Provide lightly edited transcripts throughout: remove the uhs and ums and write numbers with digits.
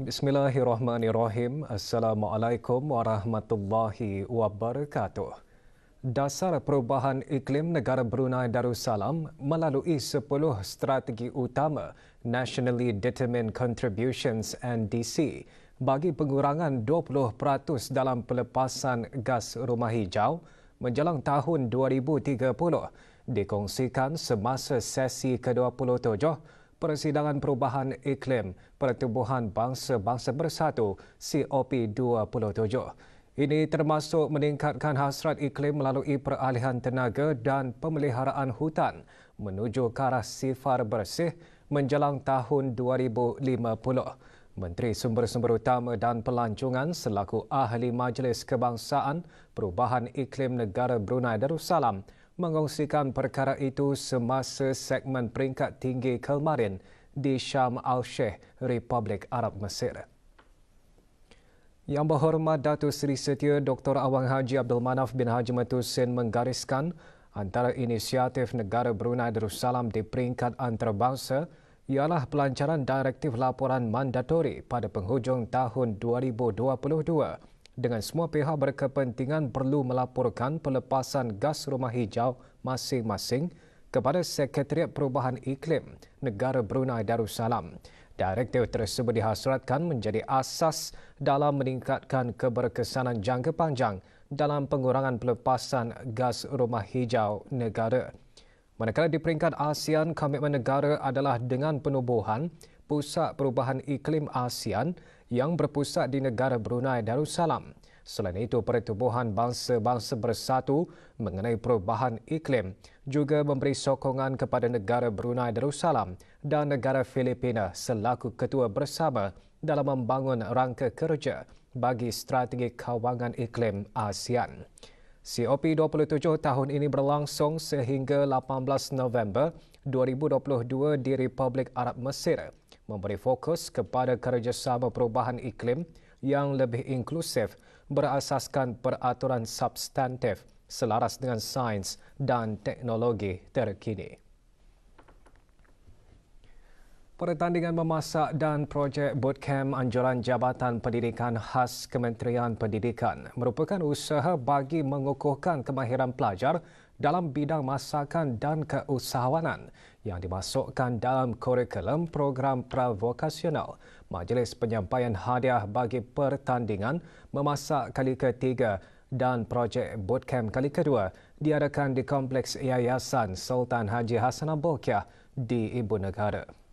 Bismillahirrahmanirrahim. Assalamualaikum warahmatullahi wabarakatuh. Dasar Perubahan Iklim Negara Brunei Darussalam melalui 10 strategi utama Nationally Determined Contributions NDC bagi pengurangan 20% dalam pelepasan gas rumah hijau menjelang tahun 2030 dikongsikan semasa sesi ke-27 Persidangan Perubahan Iklim Pertubuhan Bangsa-Bangsa Bersatu COP27. Ini termasuk meningkatkan hasrat iklim melalui peralihan tenaga dan pemeliharaan hutan menuju ke arah sifar bersih menjelang tahun 2050. Menteri Sumber-Sumber Utama dan Pelancongan selaku Ahli Majlis Kebangsaan Perubahan Iklim Negara Brunei Darussalam mengongsikan perkara itu semasa segmen peringkat tinggi kemarin di Sharm el-Sheikh, Republik Arab Mesir. Yang Berhormat Datuk Seri Setia Dr. Awang Haji Abdul Manaf bin Haji Matusin menggariskan antara inisiatif negara Brunei Darussalam di peringkat antarabangsa ialah pelancaran Direktif Laporan Mandatori pada penghujung tahun 2022 dengan semua pihak berkepentingan perlu melaporkan pelepasan gas rumah hijau masing-masing kepada Sekretariat Perubahan Iklim Negara Brunei Darussalam. Direktif tersebut dihasratkan menjadi asas dalam meningkatkan keberkesanan jangka panjang dalam pengurangan pelepasan gas rumah hijau negara. Manakala di peringkat ASEAN, komitmen negara adalah dengan penubuhan Pusat Perubahan Iklim ASEAN yang berpusat di negara Brunei Darussalam. Selain itu, Pertubuhan Bangsa-Bangsa Bersatu mengenai perubahan iklim juga memberi sokongan kepada negara Brunei Darussalam dan negara Filipina selaku ketua bersama dalam membangun rangka kerja bagi strategi kawangan iklim ASEAN. COP27 tahun ini berlangsung sehingga 18 November 2022 di Republik Arab Mesir, memberi fokus kepada kerjasama perubahan iklim yang lebih inklusif berasaskan peraturan substantif selaras dengan sains dan teknologi terkini. Pertandingan memasak dan projek bootcamp anjuran Jabatan Pendidikan khas Kementerian Pendidikan merupakan usaha bagi mengukuhkan kemahiran pelajar dalam bidang masakan dan keusahawanan yang dimasukkan dalam kurikulum program pravokasional. Majlis Penyampaian Hadiah bagi pertandingan memasak kali ketiga dan projek bootcamp kali kedua diadakan di Kompleks Yayasan Sultan Haji Hassan Al-Bolkiah di Ibu Negara.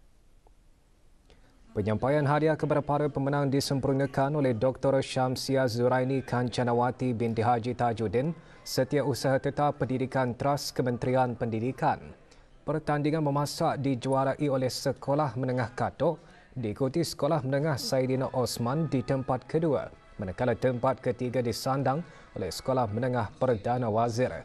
Penyampaian hadiah kepada para pemenang disempurnakan oleh Dr. Syamsia Zuraini Kancanawati binti Haji Tajuddin, Setiausaha Tetap Pendidikan Trust Kementerian Pendidikan. Pertandingan memasak dijuarai oleh Sekolah Menengah Katok, diikuti Sekolah Menengah Saidina Osman di tempat kedua, manakala tempat ketiga disandang oleh Sekolah Menengah Perdana Wazir.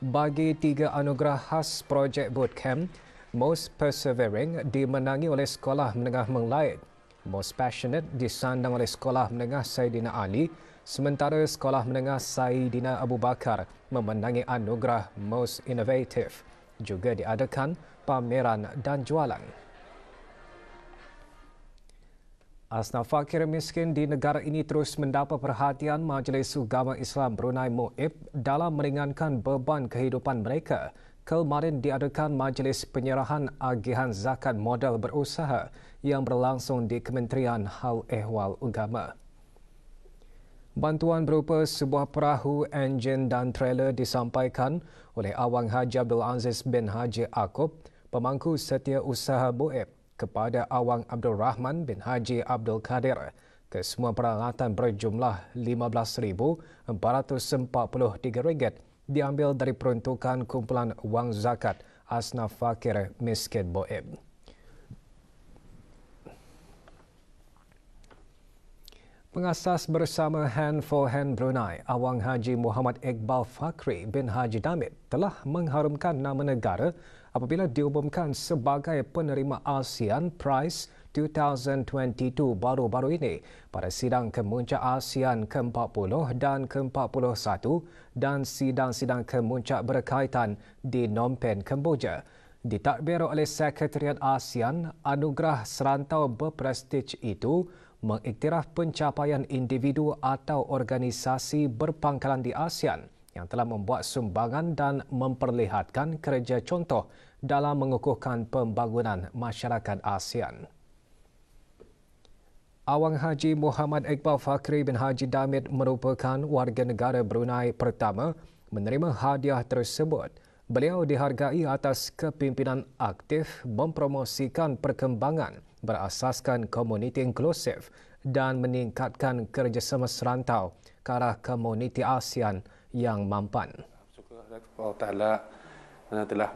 Bagi 3 anugerah khas projek bootcamp, Most Persevering dimenangi oleh Sekolah Menengah Menglaid, Most Passionate disandang oleh Sekolah Menengah Saidina Ali, sementara Sekolah Menengah Saidina Abu Bakar memenangi anugerah Most Innovative. Juga diadakan pameran dan jualan. Asnaf fakir miskin di negara ini terus mendapat perhatian Majlis Ugama Islam Brunei MUIB dalam meringankan beban kehidupan mereka. Kemarin diadakan Majlis Penyerahan Agihan Zakat Modal Berusaha yang berlangsung di Kementerian Hal Ehwal Ugama. Bantuan berupa sebuah perahu, enjin dan trailer disampaikan oleh Awang Haji Abdul Aziz bin Haji Akub, pemangku Setiausaha MUIB, kepada Awang Abdul Rahman bin Haji Abdul Kadir. Kesemua peralatan berjumlah RM15,443 diambil dari peruntukan kumpulan wang zakat Asnaf Fakir Miskin MUIB. Pengasas bersama Hand for Hand Brunei, Awang Haji Muhammad Iqbal Fakri bin Haji Damit telah mengharumkan nama negara apabila diumumkan sebagai penerima ASEAN Prize 2022 baru-baru ini pada sidang kemuncak ASEAN ke-40 dan ke-41 dan sidang-sidang kemuncak berkaitan di Phnom Penh, Kemboja. Ditadbir oleh Sekretariat ASEAN, anugerah serantau berprestij itu mengiktiraf pencapaian individu atau organisasi berpangkalan di ASEAN yang telah membuat sumbangan dan memperlihatkan kerja contoh dalam mengukuhkan pembangunan masyarakat ASEAN. Awang Haji Muhammad Iqbal Fakri bin Haji Damit merupakan warga negara Brunei pertama menerima hadiah tersebut. Beliau dihargai atas kepimpinan aktif mempromosikan perkembangan berasaskan komuniti inklusif dan meningkatkan kerjasama serantau ke arah komuniti ASEAN yang mampan. Syukur Allah Ta'ala kerana telah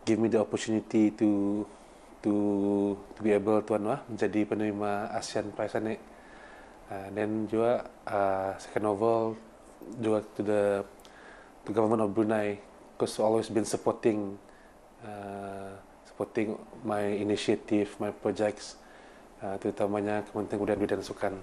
give me the opportunity to be able to menjadi penerima ASEAN Prize ni. Dan juga second of all juga to the government of Brunei, because always been supporting my initiative, my projects, terutamanya Kementerian Kebudayaan dan Sukan.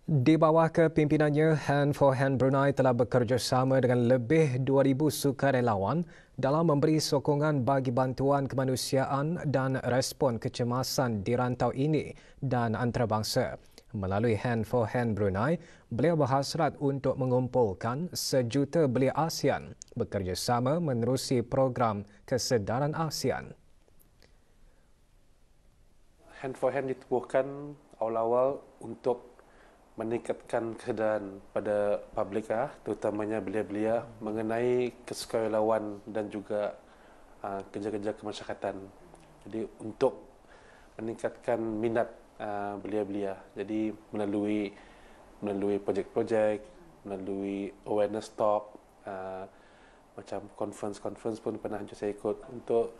Di bawah kepimpinannya, Hand for Hand Brunei telah bekerjasama dengan lebih 2,000 sukarelawan dalam memberi sokongan bagi bantuan kemanusiaan dan respon kecemasan di rantau ini dan antarabangsa. Melalui Hand for Hand Brunei, beliau berhasrat untuk mengumpulkan 1 juta belia ASEAN bekerjasama menerusi program kesedaran ASEAN. Hand for Hand ditubuhkan awal-awal untuk meningkatkan kesedaran pada publik, terutamanya belia-belia mengenai kesukarelawan dan juga kerja-kerja kemasyarakatan. Jadi untuk meningkatkan minat belia-belia, jadi melalui projek-projek, melalui awareness talk, macam conference pun pernah saya ikut untuk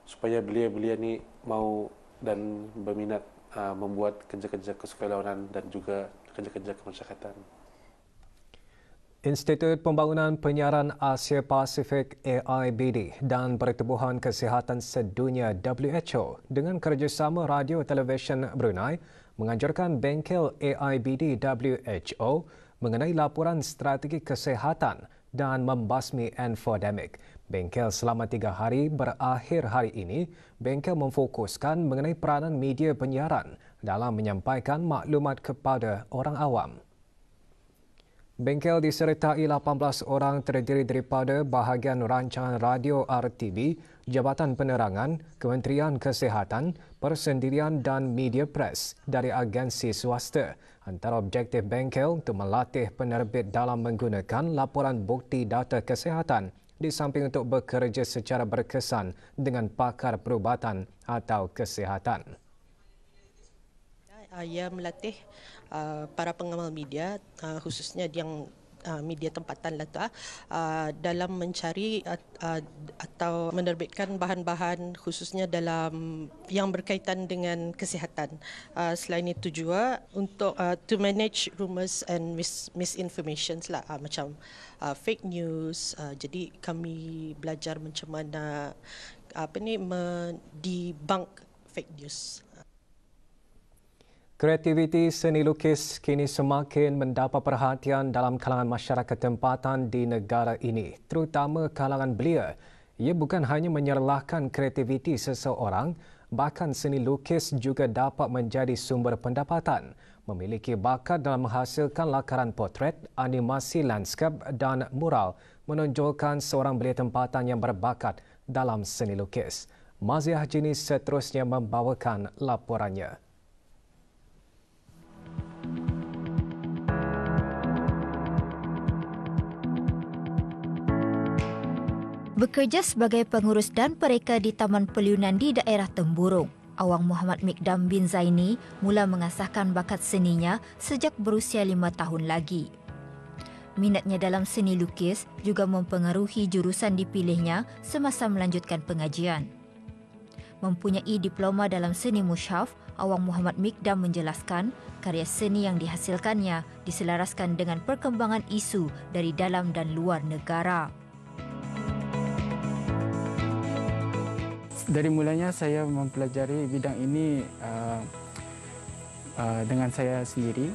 supaya belia-belia ni mau dan berminat membuat kerja-kerja kesukarelawanan dan juga kerja-kerja kemasyarakatan. Institut Pembangunan Penyiaran Asia Pasifik AIBD dan Pertubuhan Kesihatan Sedunia WHO dengan kerjasama Radio Televisyen Brunei menganjurkan bengkel AIBD WHO mengenai laporan strategi kesihatan dan membasmi infodemik. Bengkel selama 3 hari berakhir hari ini, bengkel memfokuskan mengenai peranan media penyiaran dalam menyampaikan maklumat kepada orang awam. Bengkel disertai 18 orang terdiri daripada bahagian rancangan radio RTB, Jabatan Penerangan, Kementerian Kesihatan, Persendirian dan Media Press dari agensi swasta. Antara objektif bengkel untuk melatih penerbit dalam menggunakan laporan bukti data kesihatan di samping untuk bekerja secara berkesan dengan pakar perubatan atau kesihatan. Ia melatih para pengamal media, khususnya yang media tempatan lah dalam mencari atau menerbitkan bahan-bahan khususnya dalam yang berkaitan dengan kesihatan. Selain itu juga untuk to manage rumors and misinformations lah, macam fake news. Jadi kami belajar macam mana debunk fake news. Kreativiti seni lukis kini semakin mendapat perhatian dalam kalangan masyarakat tempatan di negara ini, terutama kalangan belia. Ia bukan hanya menyerlahkan kreativiti seseorang, bahkan seni lukis juga dapat menjadi sumber pendapatan. Memiliki bakat dalam menghasilkan lakaran potret, animasi lanskap dan mural menonjolkan seorang belia tempatan yang berbakat dalam seni lukis. Maziah Jinis seterusnya membawakan laporannya. Bekerja sebagai pengurus dan pereka di Taman Peliunan di daerah Temburong, Awang Muhammad Mikdam bin Zaini mula mengasahkan bakat seninya sejak berusia 5 tahun lagi. Minatnya dalam seni lukis juga mempengaruhi jurusan dipilihnya semasa melanjutkan pengajian. Mempunyai diploma dalam seni mushaf, Awang Muhammad Mikdam menjelaskan karya seni yang dihasilkannya diselaraskan dengan perkembangan isu dari dalam dan luar negara. Dari mulanya saya mempelajari bidang ini dengan saya sendiri.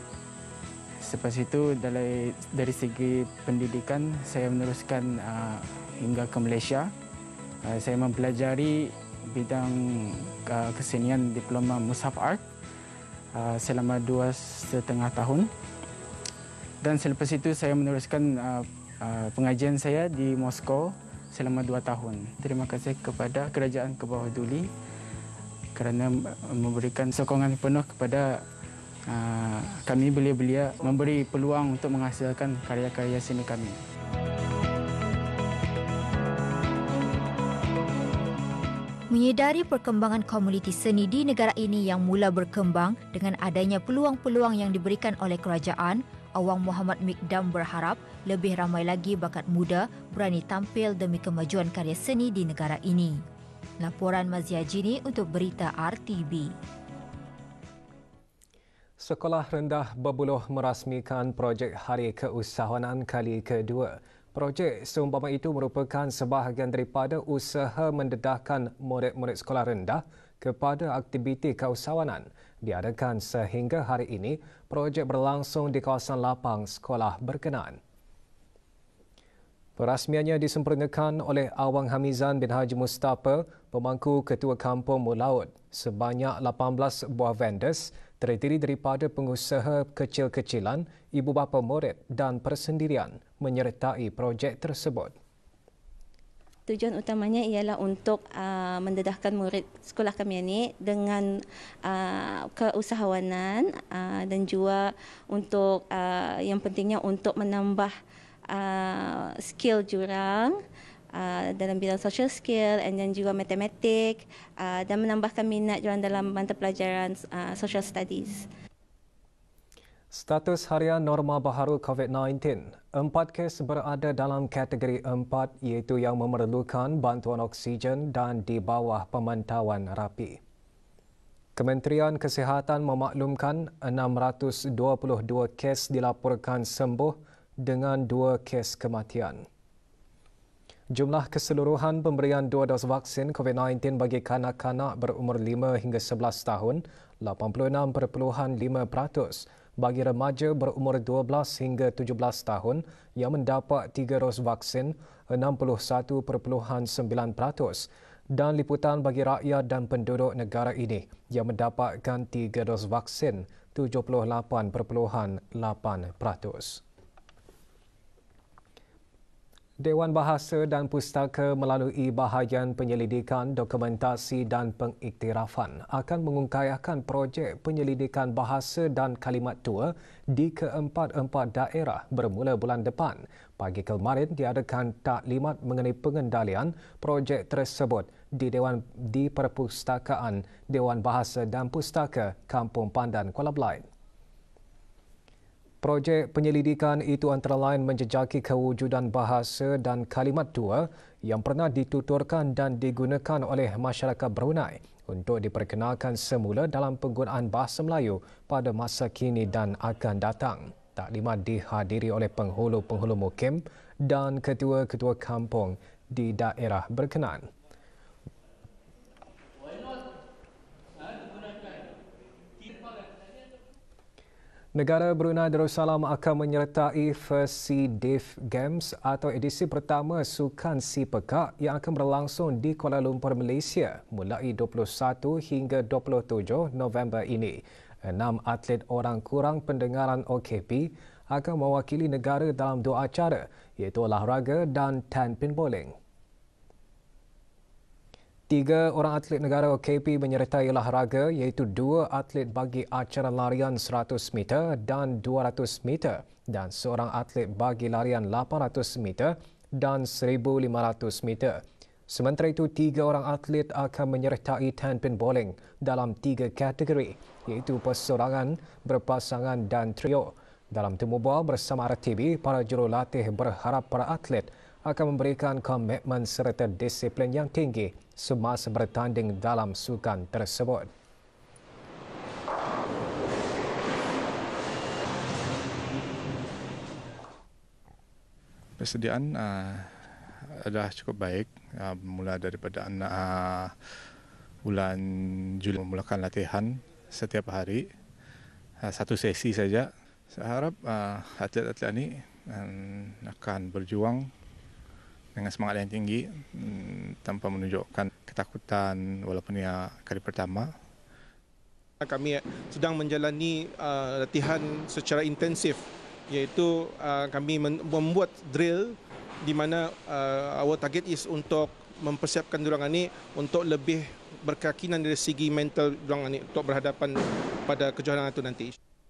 Selepas itu dari segi pendidikan saya meneruskan hingga ke Malaysia. Saya mempelajari bidang kesenian diploma Mushaf Art selama 2,5 tahun. Dan selepas itu saya meneruskan pengajian saya di Moskow selama 2 tahun. Terima kasih kepada Kerajaan ke Bawah Duli kerana memberikan sokongan penuh kepada kami belia-belia, memberi peluang untuk menghasilkan karya-karya seni kami. Menyedari perkembangan komuniti seni di negara ini yang mula berkembang dengan adanya peluang-peluang yang diberikan oleh kerajaan, Awang Muhammad Mikdam berharap lebih ramai lagi bakat muda berani tampil demi kemajuan karya seni di negara ini. Laporan Mazia Jini untuk Berita RTB. Sekolah Rendah Berbuluh merasmikan projek Hari Keusahawanan kali kedua. Projek seumpama itu merupakan sebahagian daripada usaha mendedahkan murid-murid sekolah rendah kepada aktiviti keusahawanan. Diadakan sehingga hari ini, projek berlangsung di kawasan lapang sekolah berkenaan. Perasmiannya disempurnakan oleh Awang Hamizan bin Haji Mustafa, pemangku Ketua Kampung Mulaut. Sebanyak 18 buah vendors terdiri daripada pengusaha kecil-kecilan, ibu bapa murid dan persendirian menyertai projek tersebut. Tujuan utamanya ialah untuk mendedahkan murid sekolah kami ini dengan keusahawanan dan juga untuk yang pentingnya untuk menambah skill jurang dalam bidang social skill dan juga matematik dan menambahkan minat jurang dalam mata pelajaran social studies. Status harian norma baharu COVID-19. 4 kes berada dalam kategori 4 iaitu yang memerlukan bantuan oksigen dan di bawah pemantauan rapi. Kementerian Kesihatan memaklumkan 622 kes dilaporkan sembuh dengan 2 kes kematian. Jumlah keseluruhan pemberian 2 dos vaksin COVID-19 bagi kanak-kanak berumur 5 hingga 11 tahun, 86.5%. Bagi remaja berumur 12 hingga 17 tahun yang mendapat 3 dos vaksin, 61.9%. Dan liputan bagi rakyat dan penduduk negara ini yang mendapatkan 3 dos vaksin, 78.8%. Dewan Bahasa dan Pustaka melalui bahagian penyelidikan, dokumentasi dan pengiktirafan akan mengungkayahkan projek penyelidikan bahasa dan kalimat tua di keempat-empat daerah bermula bulan depan. Pagi kemarin diadakan taklimat mengenai pengendalian projek tersebut di Perpustakaan Dewan Bahasa dan Pustaka Kampung Pandan, Kuala Belait. Projek penyelidikan itu antara lain menjejaki kewujudan bahasa dan kalimat tua yang pernah dituturkan dan digunakan oleh masyarakat Brunei untuk diperkenalkan semula dalam penggunaan bahasa Melayu pada masa kini dan akan datang. Taklimat dihadiri oleh penghulu-penghulu mukim dan ketua-ketua kampung di daerah berkenaan. Negara Brunei Darussalam akan menyertai versi Deaf Games atau edisi pertama Sukan Si Pekak yang akan berlangsung di Kuala Lumpur, Malaysia mulai 21 hingga 27 November ini. 6 atlet orang kurang pendengaran OKP akan mewakili negara dalam 2 acara iaitu olahraga dan 10 pin bowling. 3 orang atlet negara OKP menyertai olahraga iaitu 2 atlet bagi acara larian 100 meter dan 200 meter dan seorang atlet bagi larian 800 meter dan 1500 meter. Sementara itu, 3 orang atlet akan menyertai 10 pin bowling dalam 3 kategori iaitu perseorangan, berpasangan dan trio. Dalam temu bual bersama RTB, para jurulatih berharap para atlet akan memberikan komitmen serta disiplin yang tinggi semasa bertanding dalam sukan tersebut. Persediaan adalah cukup baik. Mula daripada bulan Juli memulakan latihan setiap hari, 1 sesi saja. Saya harap atlet-atlet ini akan berjuang dengan semangat yang tinggi tanpa menunjukkan ketakutan walaupun ia kali pertama. Kami sedang menjalani latihan secara intensif, iaitu kami membuat drill di mana our target is untuk mempersiapkan diorang ini untuk lebih berkeyakinan dari segi mental diorang ini untuk berhadapan pada kejohanan itu nanti.